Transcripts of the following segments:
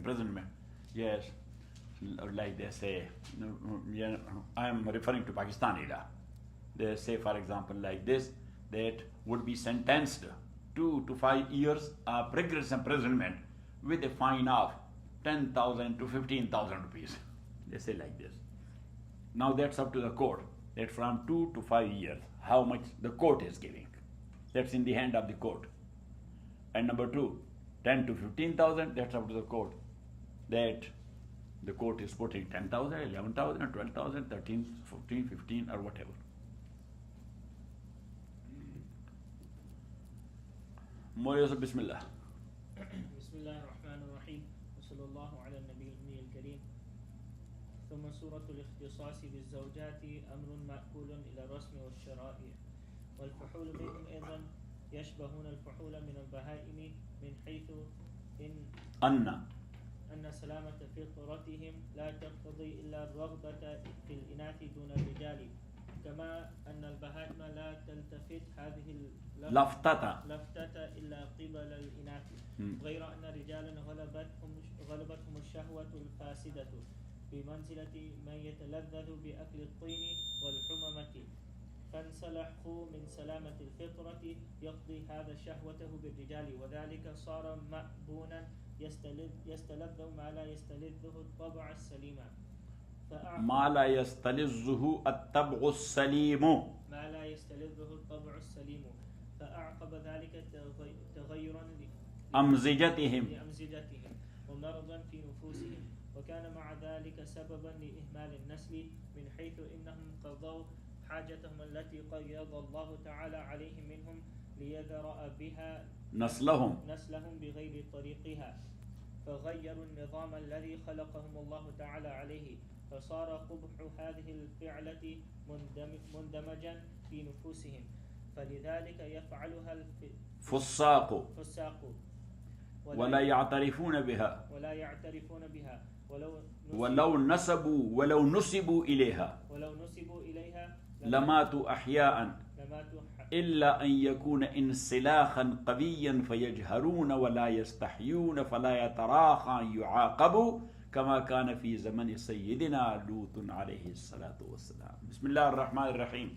imprisonment. Yes, like they say, I am referring to Pakistani law. They say, for example, like this, that would be sentenced 2 to 5 years of rigorous imprisonment with a fine of 10,000 to 15,000 rupees. They say like this. Now that's up to the court, that from 2 to 5 years, how much the court is giving. That's in the hand of the court. And number 2, 10 to 15,000, that's up to the court. That the court is putting 10,000, 11,000, 12,000, 13, 14, 15, or whatever. Moyos, Bismillah. Bismillah ar-Rahman ar-Rahim. Sallallahu ala nabi al-Kareem. ثم سورة الاختصاص بالزوجات أمر مأكول إلى الرسم والشرائع والفحول منهم أيضا يشبهون الفحول من البهائم من حيث أن سلامة فطرتهم لا تقتضي إلا الرغبة في الإناث دون الرجال كما أن البهائم لا تلتفت هذه اللفتة إلا قبل الإناث غير أن رجالا غلبتهم الشهوة الفاسدة بمنزلة من يتلذذ بأكل الطين والحممة فانسلخوا من سلامة الفطرة يقضي هذا شهوته بالرجال وذلك صار مأبونا يستلذ ما لا يستلذه الطبع السليم ما لا يستلذه الطبع السليم فأعقب ذلك تغيرا لأمزجتهم ومرضا في نفوسهم وكان مع ذلك سببا لإهمال النسل من حيث إنهم قضوا حاجتهم التي قيض الله تعالى عليهم منهم ليذرأ بها نسلهم بغير طريقها فغيروا النظام الذي خلقهم الله تعالى عليه فصار قبح هذه الفعلة مندمجا في نفوسهم فلذلك يفعلها الفساق ولا يعترفون بها ولو نسبوا إليها لماتوا أحياء إلا أن يكون انسلاخا قويا فيجهرون ولا يستحيون فلا يتراخى أن يعاقبوا كما كان في زمن سيدنا لوط عليه الصلاة والسلام. بسم الله الرحمن الرحيم.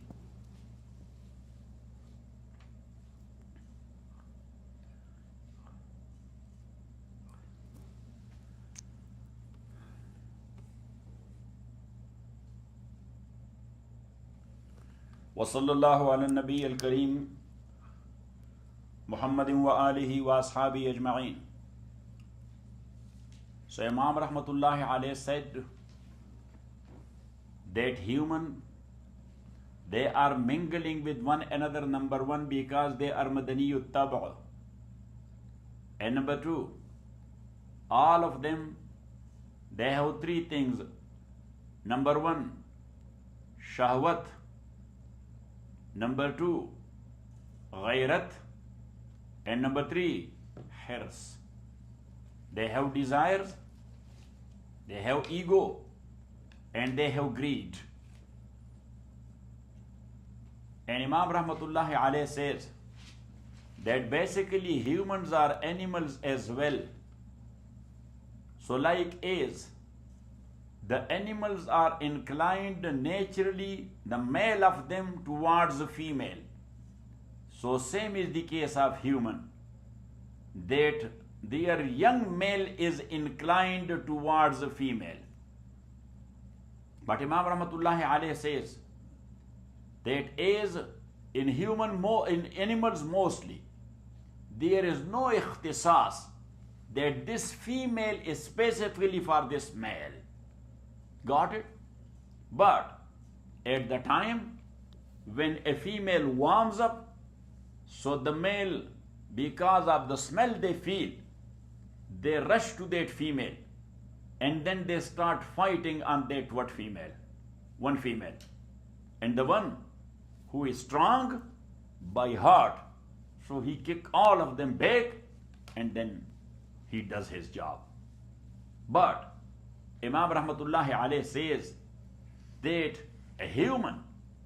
وصلى الله على النبي الكريم محمد وآله وأصحابه أجمعين. So Imam Rahmatullahi alayhi said that they are mingling with one another, number 1, because they are Madaniyut Tab'a. And number 2, all of them, they have 3 things. Number 1, shahwat. Number 2, ghayrat. And number 3, hirs. They have desires, they have ego, and they have greed. And Imam Rahmatullahi alayhi says that basically humans are animals as well. So like as the animals are inclined naturally, the male of them towards the female, so same is the case of human, that their young male is inclined towards the female. But Imam Rahmatullahi alayhi says that as in animals mostly, there is no ikhtisas that this female is specifically for this male. Got it? But at the time when a female warms up, so the male, because of the smell they feel, they rush to that female, and then they start fighting on that one female. And the one who is strong by heart, so he kick all of them back, and then he does his job. But Imam Rahmatullahi alayhi says that a human,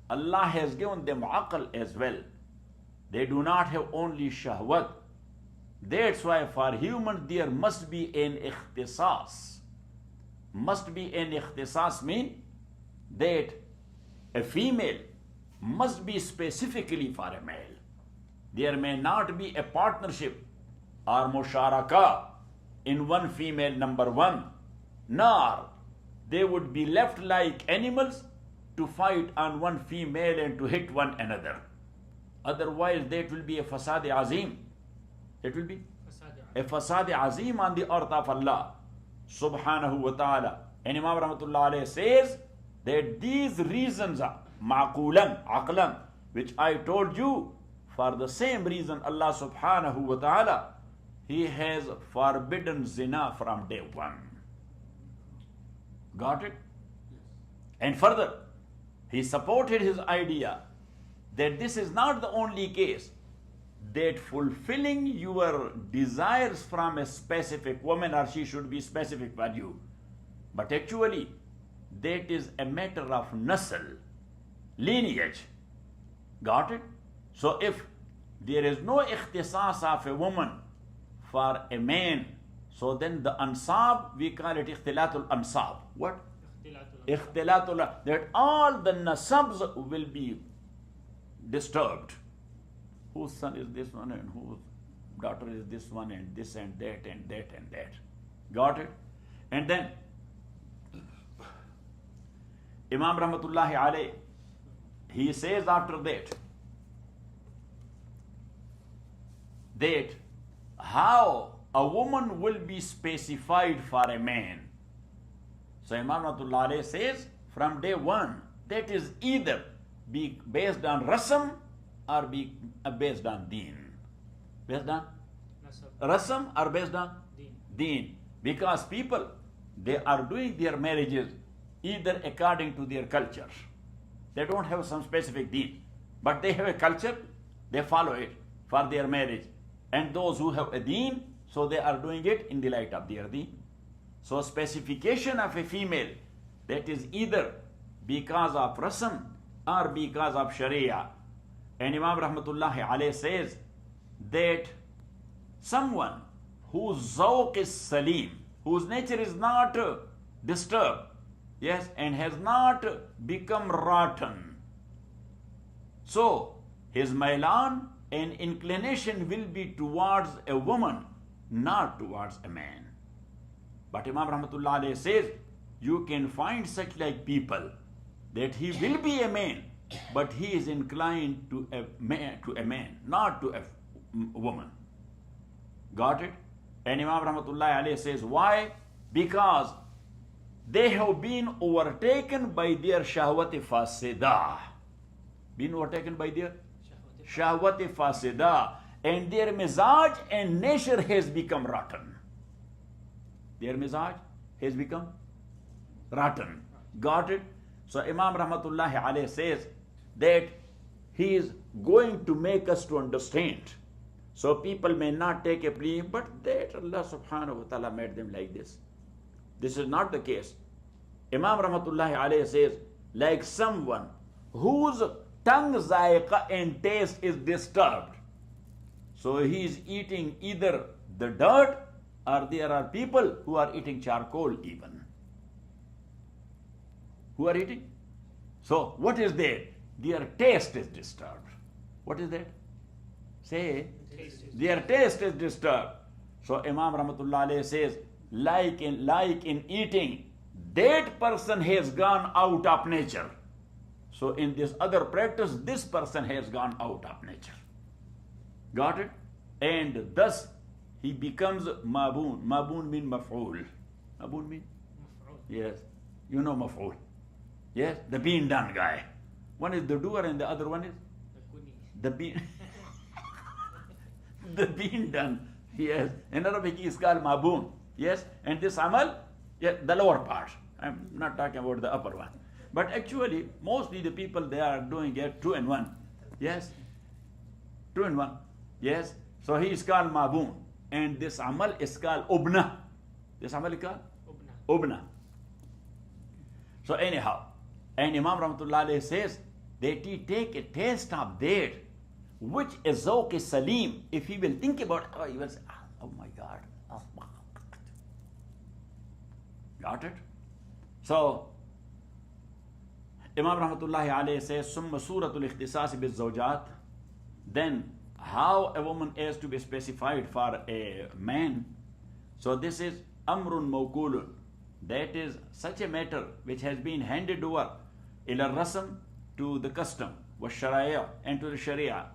Allah has given them aql as well. They do not have only shahwat, That's why for humans there must be an ikhtisas. Must be an ikhtisas mean that a female must be specifically for a male. There may not be a partnership or musharaka in one female number one, nor they would be left like animals to fight on one female and to hit one another. Otherwise, that will be a fasad azim. It will be a fasad azim on the earth of Allah subhanahu wa ta'ala. And Imam Rahmatullah alayhi says that these reasons are ma'qulan, aqlan, which I told you, for the same reason Allah subhanahu wa ta'ala, He has forbidden zina from day one. Got it? And further, He supported His idea that this is not the only case, that fulfilling your desires from a specific woman or she should be specific for you, but actually that is a matter of nasl, lineage. Got it? So if there is no ikhtisas of a woman for a man, so then the ansab, we call it ikhtilatul ansab. What? Ikhtilatul, that all the nasabs will be disturbed. Whose son is this one and whose daughter is this one and this and that and that and that. Got it? And then Imam Rahmatullahi alayh, he says after that how a woman will be specified for a man. So Imam Rahmatullahi alayh says from day one, that is either be based on rasam or be based on deen. Based on rasam or based on deen. Because people, they are doing their marriages either according to their culture. They don't have some specific deen, but they have a culture, they follow it for their marriage. And those who have a deen, so they are doing it in the light of their deen. So specification of a female, that is either because of rasam or because of sharia. And Imam Rahmatullahi alayh says that someone whose zawq is salim, whose nature is not disturbed, yes, and has not become rotten, so his mailan and inclination will be towards a woman, not towards a man. But Imam Rahmatullah alayhi says you can find such like people that he will be a man, but he is inclined to a man, not to a woman. Got it? And Imam Rahmatullah alayhi says why? Because they have been overtaken by their shahwati fasida. Been overtaken by their shahwati fasida, and their mizaj and nature has become rotten. Their mizaj has become rotten. Got it? So Imam Rahmatullahi alayhi says that he is going to make us to understand. So people may not take a plea, but that Allah subhanahu wa ta'ala made them like this. This is not the case. Imam Rahmatullahi alayhi says, like someone whose tongue, zaiqa and taste is disturbed. So he is eating either the dirt, or there are people who are eating charcoal even. Who are eating? So what is there? Their taste is disturbed. What is that? Say, their taste is disturbed. So Imam Rahmatullah alayhi says, like in eating, that person has gone out of nature. So in this other practice, this person has gone out of nature. Got it? And thus he becomes maboon. Maboon means maf'ul. Maboon means? Yes. You know maf'ul. Yes? The being done guy. One is the doer and the other one is? The being. The being done. Yes. In Arabic is called maboon. Yes? And this amal, yeah, the lower part. I'm not talking about the upper one. But actually, mostly the people, they are doing it 2 and 1. Yes? 2 and 1. Yes? So he is called maboon. And this amal is called ubna. This amal is called? Ubna. So anyhow, and Imam Rahmatullah alayhi says that he take a taste of that which is zawq salim, if he will think about it, he will say, oh my God. Got it? So, Imam Rahmatullahi alayhi says, Summa suratul ikhtisas bil zawjat. Then, how a woman is to be specified for a man. So, this is amrun mawkulun. That is such a matter which has been handed over ila rasm, to the custom, was sharaya, and to the sharia.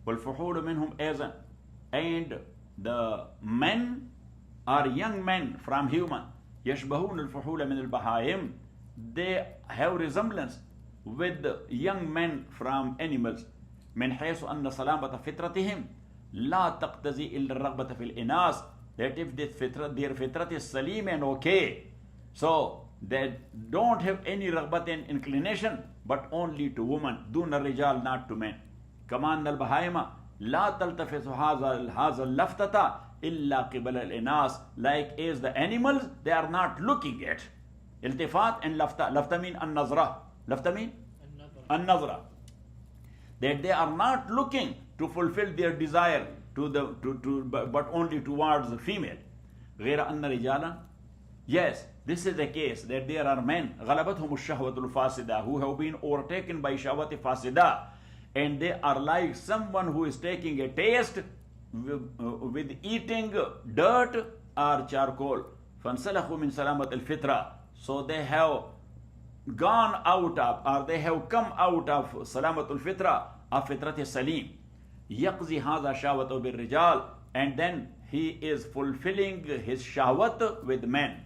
Wal fuhul minhum azan. And the men are young men from human. Yashbahun al fuhul min al bahayim. They have resemblance with the young men from animals. من حيث أن سلامة فطرتهم لا تقتضي إلا الرغبة في الإناث. That if their fitrat is salim and okay, so they don't have any raghbat and inclination, but only to women. دون الرجال, not to men. كما أن البهائم لا تلتفت هذا اللفتة إلا قبل الإناث. Like as the animals, they are not looking at. التفات and lafta. Lafta mean النظرة. Lafta mean النظرة. That they are not looking to fulfill their desire but only towards the female. غير أن رجالا, yes, this is the case that there are men غلبتهم الشهوة الفاسدة, who have been overtaken by shahwat fasida, and they are like someone who is taking a taste with eating dirt or charcoal. فانسلخوا من سلامة الفطرة. So they have gone out of, or they have come out of salamatul fitra, of fitrat salim. Yaqzi hadha shahwatu bil rijal, and then he is fulfilling his shahwat with men.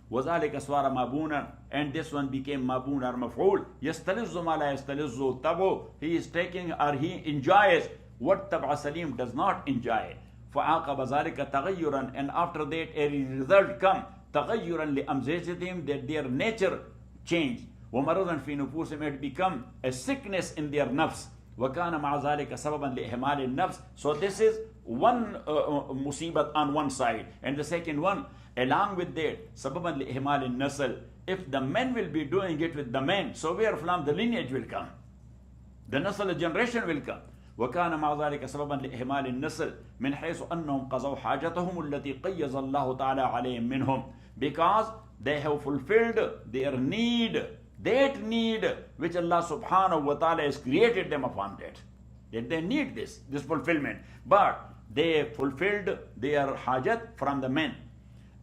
وذلك swara mabunan, and this one became mabun or maf'ul. Yastalizzu ma la yastalizzu tabu. He is taking, or he enjoys what tab'a salim does not enjoy. فعاقب ذلك تغيرا, and after that a result come تغيرا لأمزجتهم, that their nature change. ومرضا في نفوسهم, it become a sickness in their nafs. وكان مع ذلك سببا لإهمال النفس. So this is one musibat on one side, and the second one, along with that, سببا لإهمال النسل. If the men will be doing it with the men, so where from the lineage will come? The nasl generation will come. وكان مع ذلك سببا لإهمال النسل من حيث أنهم قضوا حاجتهم التي قيض الله تعالى عليهم منهم, because they have fulfilled their need, that need which Allah subhanahu wa ta'ala has created them upon that. That they need this fulfillment. But they fulfilled their hajat from the men.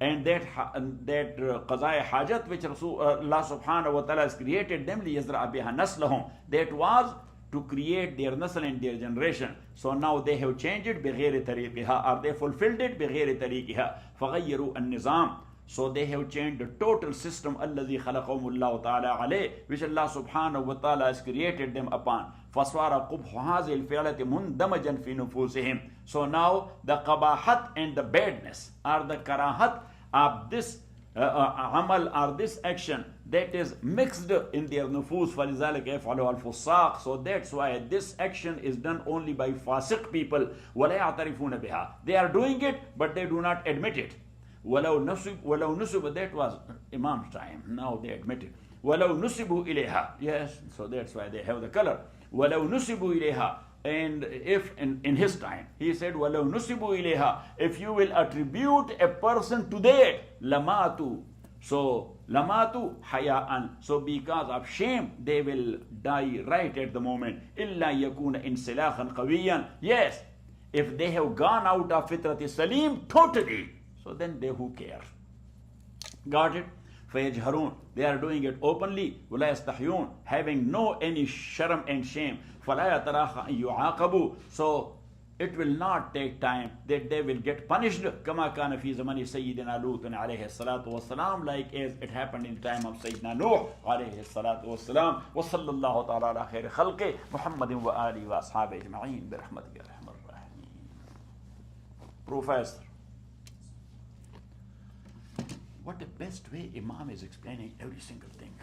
And that qazai hajat which Allah subhanahu wa ta'ala has created them, لِيَزْرَعَ بِهَا نَسْلَهُم, that was to create their nasl and their generation. So now they have changed it بِغَيْرِ طَرِيقِهَا, or they fulfilled it بِغَيْرِ طَرِيقِهَا. فَغَيَّرُوا النِّظَامِ. So they have changed the total system الَّذِي خَلَقَهُمُ اللَّهُ تَعَالَى عَلَيْهِ, which Allah subhanahu wa ta'ala has created them upon. فَصَوَارَ قُبْحُ هَذِهِ الْفِعْلَةِ مُنْدَمَجًا فِي نُفُوسِهِمْ. So now the qabahat and the badness, or the karahat of this amal, or this action, that is mixed in their nufus. فَلِذَلِكَ يَفْعَلُهَا الْفُسَّاقِ. So that's why this action is done only by fasiq people. وَلَا يَعْتَرِفُونَ بِهَا. They are doing it, but they do not admit it. وَلَوْ نُسِبُ, that was Imam's time. Now they admit it. وَلَوْ نُسِبُوا إِلَيْهَا. Yes, so that's why they have the color. وَلَوْ نُسِبُوا إِلَيْهَا. And if in his time, he said, وَلَوْ نُسِبُوا إِلَيْهَا, if you will attribute a person to that, لَمَاتُوا. So, لَمَاتُوا حَيَاءً. So because of shame, they will die right at the moment. إِلَّا يَكُونَ إِنسِلَاخًا قَوِيًّا. Yes, if they have gone out of fitrat salim totally, so then they who care. Got it? فَيَجْهَرُونَ. They are doing it openly. وَلَا يَسْتَحْيُونَ. Having no any sharm and shame. فَلَا يَتَرَاخَ أَن يُعَاقَبُوا. So it will not take time that they will get punished. كَمَا كَانَ فِي زَمَنِ سَيِّدِنَا لُوطٍ عَلَيْهِ الصَّلَاةُ وَالسَّلَامُ, like as it happened in the time of Sayyidina Nuh عَلَيْهِ الصَّلَاةُ وَالسَّلَامُ. وَصَلَّى اللَّهُ تَعَالَى عَلَى خَيْرِ خَلْقِهِ مُحَمَّدٍ وَآلِهِ وَأَصْحَابِهِ أَجْمَعِينَ بِرَحْمَتِكَ يَا أَرْحَمَ الرَّاحِمِينَ. Professor, what the best way Imam is explaining every single thing.